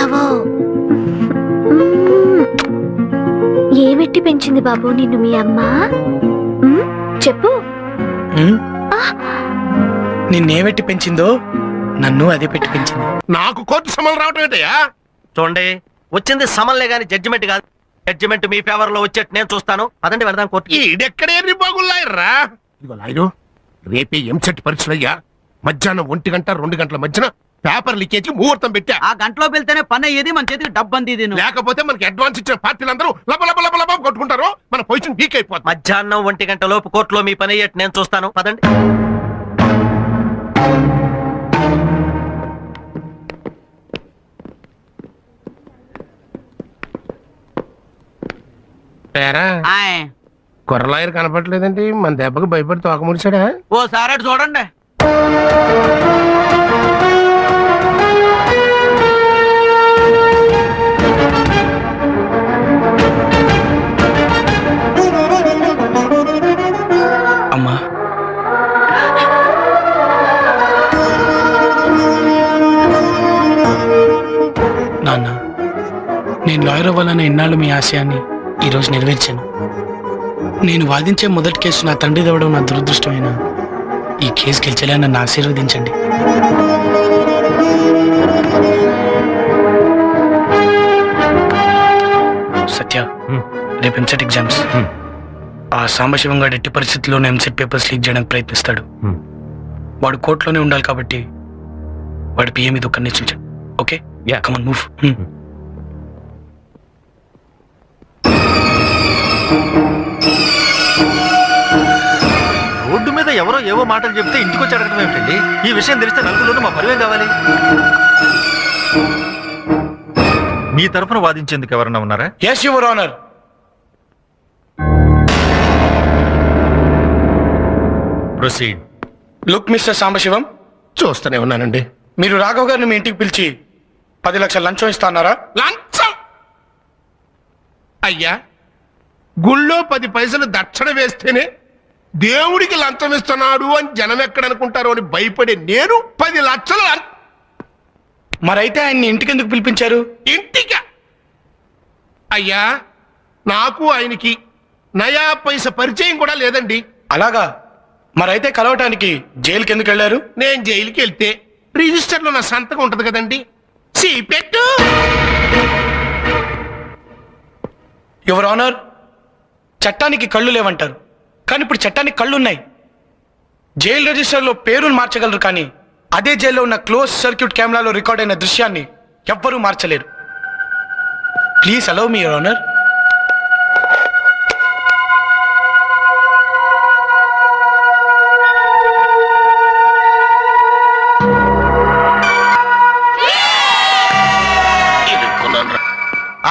పెంచావో? ఏమెట్టి పెంచింది బాబు నిన్ను మీ అమ్మ? చెప్పు. నిన్నేమెట్టి పెంచిందో నన్ను అదే పెట్టి పెంచింది. నాకు కోర్టు సమలు రావటం ఏంటయ్యా? చూడండి, వచ్చింది సమన్లే గాని జడ్జిమెంట్ కాదు. జడ్జిమెంట్ మీ ఫేవర్ లో వచ్చేట్టు నేను చూస్తాను. అదండి వెళదాం కోర్టు. ఈడెక్కడే బాగున్నాయర్రా. ఇదిగో లాయరు, రేపే ఎంసెట్ పరీక్షలయ్యా. మధ్యాహ్నం 1 గంట 2 గంటల మధ్యన పేపర్ లీకేజ్ ముహూర్తం పెట్టా. ఆ గంటలో వెళ్తేనే పని అయ్యేది, మన చేతికి డబ్బు అంది. లేకపోతే మనకి అడ్వాన్స్ ఇచ్చిన పార్టీలందరూ లబ లబ లబ లబ కొట్టుకుంటారు. మన పొజిషన్ వీక్ అయిపోతుంది. మధ్యాహ్నం 1 గంట లోపు కోర్టులో మీ పని అయ్యేట్టు నేను చూస్తాను. పదండి. కుర్రలాయర్ కనపడలేదండి. మన దెబ్బకి భయపడి తోక ముడిచాడా? ఓసారి అటు చూడండి. అమ్మా, నాన్న, నేను లాయర్ అవ్వాలనే ఇన్నాళ్ళు మీ ఆశయాన్ని ఈరోజు నెరవేర్చాను. నేను వాదించే మొదటి కేసు నా తండ్రి దవ్వడం నా దురదృష్టమైన ఈ కేసు గెలిచేలా నన్ను ఆశీర్వదించండి. సత్య, రేపు ఎంసెట్ ఎగ్జామ్స్. ఆ సాంబశివం గారు ఎట్టి పరిస్థితుల్లోనే ఎంసెట్ పేపర్స్ లీక్ చేయడానికి ప్రయత్నిస్తాడు. వాడు కోర్టులోనే ఉండాలి కాబట్టి వాడి పిఏ మీద ఒక నిశ్చయించాడు. Okay, come on move. Road మీద ఎవరో ఏవో మాటలు చెప్తే ఇంటికి వచ్చి అడగడం ఏమిటండి? ఈ విషయం తెలిస్తే నలుగురిలోనూ మా పరివేం కావాలి. మీ తరఫున వాదించేందుకు ఎవరన్నా ఉన్నారా? yes your honor. Proceed. Look mister Sambasivam, చూస్తూనే ఉన్నానండి. మీరు రాఘవ్ గారిని మీ ఇంటికి పిలిచి 10 లక్షల లంచం ఇస్తాన్నారా? లంచం? అయ్యా, గుళ్ళో 10 పైసలు దక్షిణ వేస్తేనే దేవుడికి లంచం ఇస్తున్నాడు అని జనం ఎక్కడనుకుంటారో అని భయపడే నేను 10 లక్షలు మరైతే ఆయన్ని ఇంటికి ఎందుకు పిలిపించారు? ఇంటికి? అయ్యా, నాకు ఆయనకి నయా పైస పరిచయం కూడా లేదండి. అలాగా? మరైతే కలవటానికి జైలుకి ఎందుకు వెళ్ళారు? నేను జైలుకి వెళ్తే రిజిస్టర్లో నా సంతకం ఉంటది కదండి. పెట్టు. యువర్ ఆనర్, చట్టానికి కళ్ళు లేవంటారు, కానీ ఇప్పుడు చట్టానికి కళ్ళున్నాయి. జైలు రిజిస్టర్లో పేరును మార్చగలరు, కానీ అదే జైల్లో ఉన్న క్లోజ్ సర్క్యూట్ కెమెరాలో రికార్డ్ అయిన దృశ్యాన్ని ఎవ్వరూ మార్చలేరు. Please allow me your honour.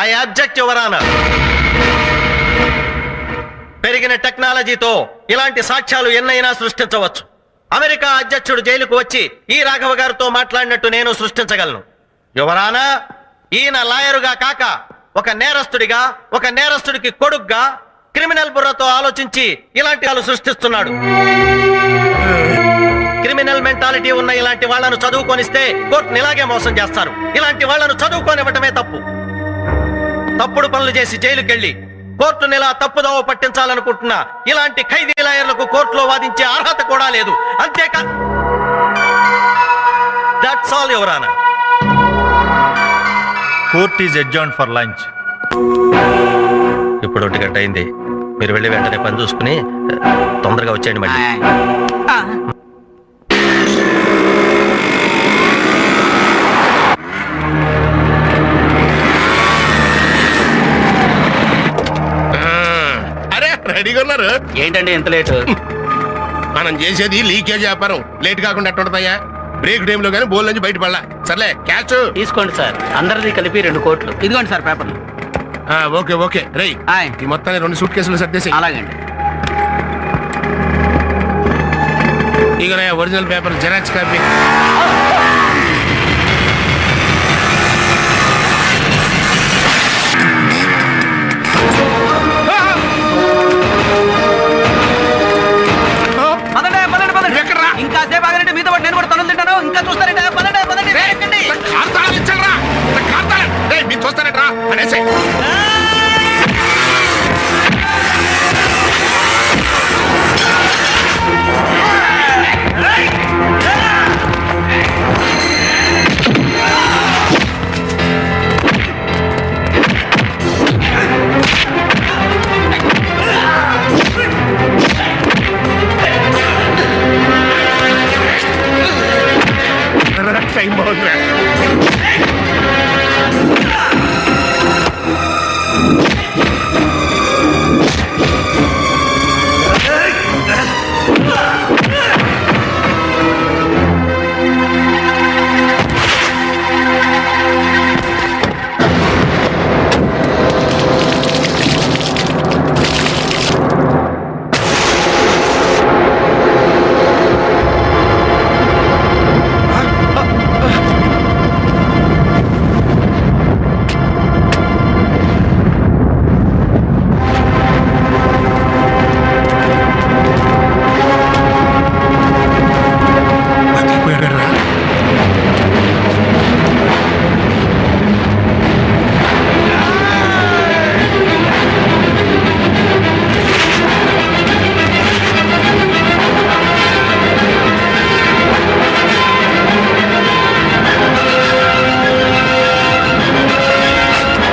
I object your honour. పెరిగిన టెక్నాలజీతో ఇలాంటి సాక్ష్యాలు ఎన్నైనా సృష్టించవచ్చు. అమెరికా అధ్యక్షుడు జైలుకు వచ్చి ఈ రాఘవ గారితో మాట్లాడినట్టు నేను సృష్టించగలను. యువర్ ఆనర్, ఈయన లాయరుగా కాక ఒక నేరస్తుడిగా, ఒక నేరస్తుడికి కొడుగ్గా క్రిమినల్ బుర్రతో ఆలోచించి ఇలాంటి వాళ్ళు సృష్టిస్తున్నాడు. క్రిమినల్ మెంటాలిటీ ఉన్న ఇలాంటి వాళ్లను చదువుకొనిస్తే కోర్టుని ఇలాగే మోసం చేస్తారు. ఇలాంటి వాళ్లను చదువుకోనివ్వటమే తప్పు. తప్పుడు పనులు చేసి జైలుకెళ్లి కోర్టుని ఇలా తప్పుదోవ పట్టించాలనుకుంటున్నా ఇలాంటి ఖైదీ లాయర్లకు కోర్టులో వాదించే అర్హత కూడా లేదు. అంతేకా, that's all your honour. Court is adjourned for lunch. ఇప్పుడు 1 గంట అయింది. మీరు వెళ్ళి వెంటనే పని చూసుకుని తొందరగా వచ్చేయండి మళ్ళీ. రెడీగా ఉన్నారు? ఏంటండి ఎంత లేట్? మనం చేసేది లీకేజ్ వ్యాపారం. లేట్ కాకుండా ఎట్టుంటదయ్యా? బ్రేక్ టైంలో కానీ బోల్ నుంచి బయట పడలా. సర్లే, క్యాష్ తీసుకోండి సార్. అందరిది కలిపి 2 కోట్లు. ఇదిగోండి సార్ పేపర్లు. Okay okay. రై, ఈ మొత్తాన్ని 2 సూట్ కేసులు సర్దేసి. అలాగండి. ఇక ఒరిజినల్ పేపర్ జెరాక్స్ కాపీ. ఇంకా సేపు ఆగండి, మీతో పాటు నేను కూడా తనులు తింటాను. ఇంకా చూస్తారంటే పదండి. కార్తాళాలు ఇచ్చారా? కార్తాళాలు వేసేయ్. టైం బాగుందిరా. బతికిపోయాడురా.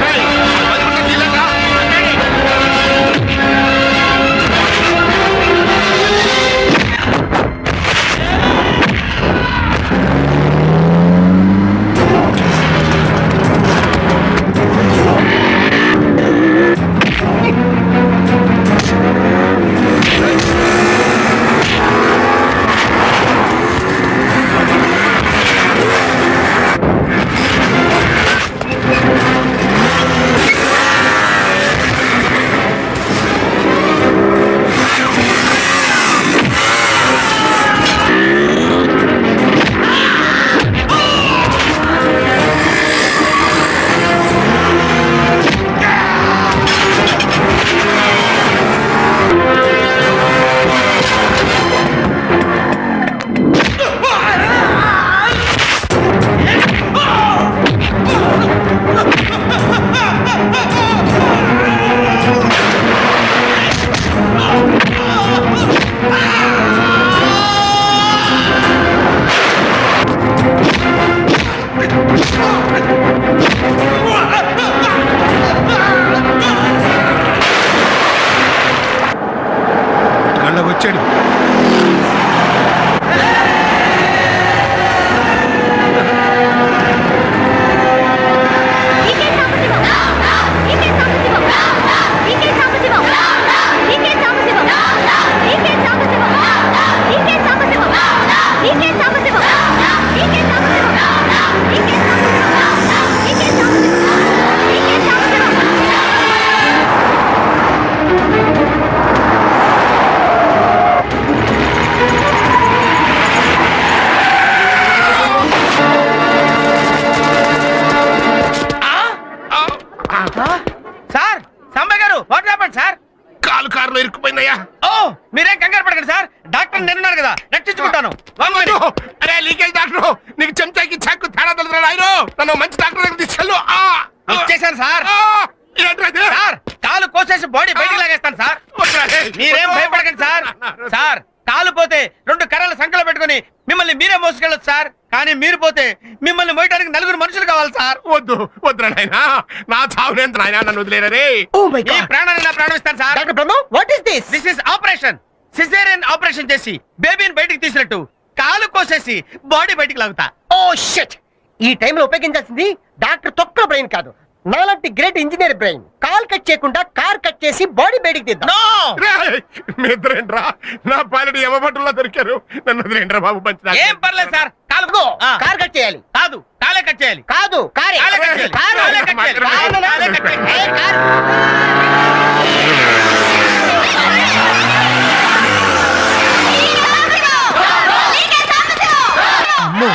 రేయ్, బతుకుంటే నీళ్ళరా? గండకు వచ్చాడు. సార్ సంబయ్ గారు వాట్ హ్యాపెండ్ సార్? కారులో ఇరుక్కుపోయిందయ్యా. ఓ మీరేం కంగారు పడకండి సార్, డాక్టర్ నేనున్నాను కదా, రక్షించుకుంటాను. One minute. అరే లీకేజ్ డాక్టర్, నీకు చెంచాకి చాకు తేడా తెలుసు ఆయన. నన్ను మంచి డాక్టర్ దగ్గర తీసుకెళ్ళు. వచ్చేసాను సార్. ఏంట్రా ఇది? సార్ కాలు కోసేసి బాడీ బయటికి లాగేస్తాను సార్. వద్దురా, రే. మీరేం భయపడకండి సార్. సార్ కాలు పోతే 2 కర్రలు సంకలో పెట్టుకుని మిమ్మల్ని మీరే మోసుకెళ్ళొచ్చు సార్. కానీ మీరు పోతే మిమ్మల్ని మోయడానికి 4 మనుషులు కావాలి సార్. వద్దు వద్దురా నాయన, నా చావునేంత నాయన, నన్ను వదిలేరా రే. ఈ ప్రాణాన్ని నా ప్రాణం ఇస్తాను sir. Doctor Brahma, what is this? This is operation. Caesarean operation చేసి బేబీని బయటికి తీసినట్టు కాలు కోసేసి బాడీ బయటికి లాగుతా. Oh shit! ఈ టైంలో ఉపయోగించాల్సింది డాక్టర్ తొక్క బ్రెయిన్ కాదు, నాలాంటి great engineer brain. Call cut చేయకుండా కార్ కట్ చేసి బాడీ బయటికి తీద్దాం. నో రేయ్, మీ ఇద్దరేంట్రా నా పాలెడు యమభటుల్లో దొరికారు. నన్ను వదిలేంట్రా బాబు, మంచి ఏం పర్లేదు సార్. కాలు కార్ కట్ చేయాలి. కాదు కాలే కట్ చేయాలి. కాదు కారే. కాలే కట్ చేయాలి. కారు. కాలే కట్ చేయాలి. కారు. కాలే కట్ చేయాలి. ఏ, కారు. అమ్మో,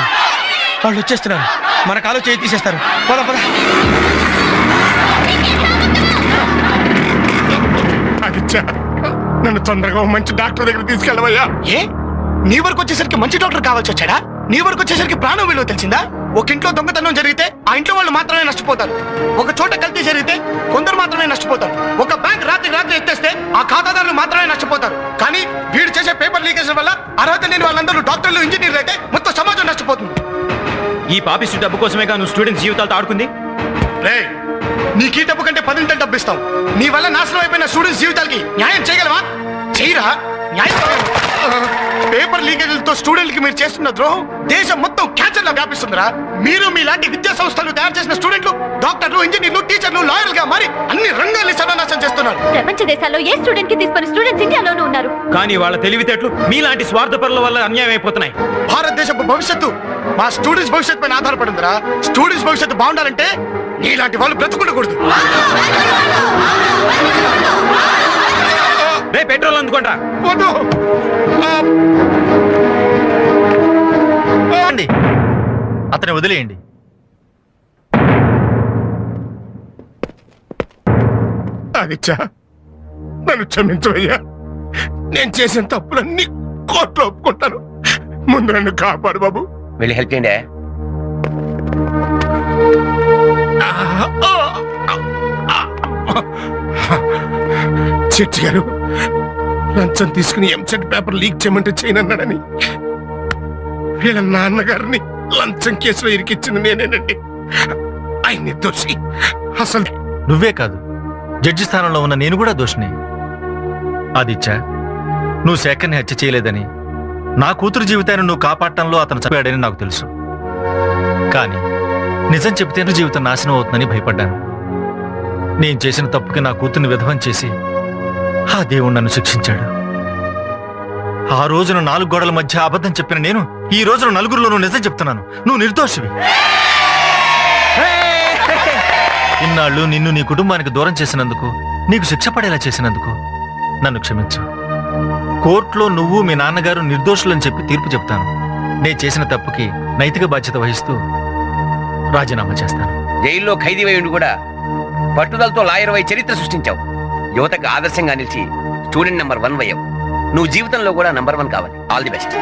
వాళ్ళు వచ్చేస్తున్నారు. మన కాలు చేయి తీసేస్తారు. పద పద. అదిచ్చా, నన్ను తొందరగా ఓ మంచి డాక్టర్ దగ్గర తీసుకెళ్ళవయ్యా. ఏ నీ వరకు వచ్చేసరికి మంచి డాక్టర్ కావాల్సి వచ్చాడా? నీ వరకు వచ్చేసరికి ప్రాణం విలువ తెలిసిందా? ఒక ఇంట్లో దొంగతనం జరిగితే ఆ ఇంట్లో వాళ్ళు మాత్రమే నష్టపోతారు. ఒక చోట కల్తీ జరిగితే కొందరు మాత్రమే నష్టపోతారు. ఒక బ్యాంక్ రాత్రి ఎత్తేస్తే ఆ ఖాతాదారులు మాత్రమే నష్టపోతారు. కానీ వీడు చేసే పేపర్ లీకేజ్ వల్ల అర్హత లేని వాళ్ళందరూ డాక్టర్లు, ఇంజనీర్లు అయితే మొత్తం సమాజం నష్టపోతుంది. ఈ పాపిస్టు డబ్బు కోసమేగా నువ్వు స్టూడెంట్స్ జీవితాలతో ఆడుకుంది. రే, నీకు ఈ డబ్బు కంటే 10 డబ్బు ఇస్తాం. నీ వల్ల నాశనం అయిపోయిన స్టూడెంట్స్ జీవితాలకి న్యాయం చేయగలవా? చేయరా? న్యాయం పేపర్ లీకేజీలతో స్టూడెంట్కి మీరు చేస్తున్న ద్రోహం దేశం మొత్తం క్యాన్సర్ లా వ్యాపిస్తుందిరా. మీరు మీలాంటి విద్యా సంస్థలు తయారు చేసిన స్టూడెంట్లు డాక్టర్లు, ఇంజనీర్లు, టీచర్లు, లాయర్లుగా మరి అన్ని రంగాల్ని సర్వనాశనం చేస్తున్నారు. ప్రపంచ దేశాల్లో ఏ స్టూడెంట్ కి తీసుకుని స్టూడెంట్స్ ఇండియాలోనూ ఉన్నారు. కానీ వాళ్ళ తెలివితేటలు మీలాంటి స్వార్థపరుల వల్ల అన్యాయం అయిపోతున్నాయి. భారతదేశపు భవిష్యత్తు మా స్టూడెంట్స్ భవిష్యత్తు పైన ఆధారపడిందిరా. స్టూడెంట్స్ భవిష్యత్తు బాగుండాలంటే నీలాంటి వాళ్ళు బ్రతుకుండకూడదు. రే, పెట్రోల్ అందుకుంటా. వద్దు. అతన్ని వదిలేయండి. ఆదిత్య, నన్ను క్షమించవయ్యా. నేను చేసిన తప్పులన్నీ కోర్టులో ఒప్పుకుంటాను. ముందు నన్ను కాపాడు బాబు. వెళ్ళి హెల్ప్ చేయండి. చెట్టి గారు లంచం తీసుకుని ఎంసెట్ పేపర్ లీక్ చేయమంటే చేయనన్నాడని వీళ్ళ నాన్నగారిని లంచం కేసులో ఇరికిచ్చింది నేనేనండి. ఆయన నిర్దోషి. అసలు నువ్వే కాదు, జడ్జి స్థానంలో ఉన్న నేను కూడా దోషిని. ఆదిత్య, నువ్వు శేఖర్ని హత్య చేయలేదని, నా కూతురు జీవితాన్ని నువ్వు కాపాడటంలో అతను చంపాడని నాకు తెలుసు. కానీ నిజం చెబితే జీవితం నాశనం అవుతుందని భయపడ్డాను. నేను చేసిన తప్పుకి నా కూతుర్ని విధవం చేసి ఆ దేవుడు నన్ను శిక్షించాడు. ఆ రోజున 4 గోడల మధ్య అబద్ధం చెప్పిన నేను ఈ రోజున నలుగురిలోనూ నిజం చెప్తున్నాను. నువ్వు నిర్దోషివి. ఇన్నాళ్ళు నిన్ను నీ కుటుంబానికి దూరం చేసినందుకు, నీకు శిక్ష పడేలా చేసినందుకు నన్ను క్షమించు. కోర్టులో నువ్వు మీ నాన్నగారు నిర్దోషులని చెప్పి తీర్పు చెప్తాను. నేను చేసిన తప్పుకి నైతిక బాధ్యత వహిస్తూ రాజీనామా చేస్తాను. జైల్లో ఖైదీవై ఉండి కూడా పట్టుదలతో లాయర్ వై చరిత్ర సృష్టించావు. యువతకు ఆదర్శంగా నిలిచి స్టూడెంట్ నెంబర్ 1 అయ్యావు. నువ్వు జీవితంలో కూడా నెంబర్ 1 కావాలి. All the best.